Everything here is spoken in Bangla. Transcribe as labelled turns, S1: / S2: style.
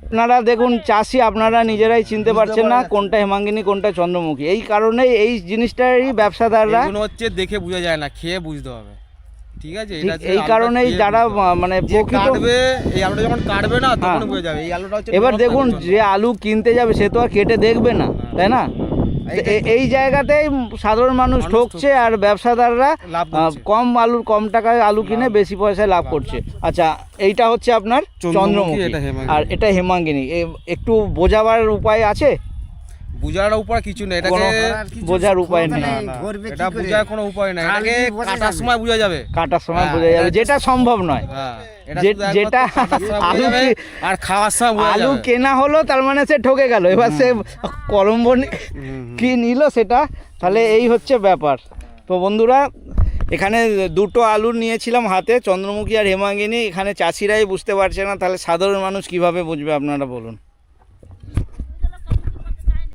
S1: আপনারা দেখুন চাষি, আপনারা নিজেরাই চিনতে পারছেন না কোনটা হেমাঙ্গিনী কোনটা চন্দ্রমুখী। এই কারণেই এই জিনিসটারই ব্যবসাদাররা
S2: হচ্ছে দেখে বোঝা যায় না, খেয়ে বুঝতে হবে, ঠিক আছে?
S1: এই কারণেই যারা মানে
S2: কাটবে, এই আলুটা যখন কাটবে না তখন বোঝা যাবে এই আলুটা হচ্ছে।
S1: এবার দেখুন যে আলু কিনতে যাবে সে তো আর কেটে দেখবে না, তাই না? এই জায়গাতেই সাধারণ মানুষ ঠকছে আর ব্যবসাদাররা কম টাকায় আলু কিনে বেশি পয়সায় লাভ করছে। আচ্ছা, এইটা হচ্ছে আপনার চন্দ্রমুখী আর এটা হেমাঙ্গিনী। একটু বোঝাবার উপায় আছে?
S2: বোঝার উপায় কিছু নেই, এটাকে
S1: বোঝার উপায় নেই,
S2: এটা বোঝার কোনো উপায় নাই। এটাকে কাটার সময় বোঝা যাবে,
S1: কাটার সময় বোঝা যাবে, যেটা সম্ভব নয়। যেটা আলু
S2: আর খাওয়ার সময়
S1: আলু কেনা হলো তার মানে সে ঠকে গেল, এবার সে কলম্ব কি নিল সেটা, তাহলে এই হচ্ছে ব্যাপার। তো বন্ধুরা, এখানে দুটো আলু নিয়েছিলাম হাতে, চন্দ্রমুখী আর হেমাঙ্গিনী। এখানে চাষিরাই বুঝতে পারছে না, তাহলে সাধারণ মানুষ কিভাবে বুঝবে আপনারা বলুন?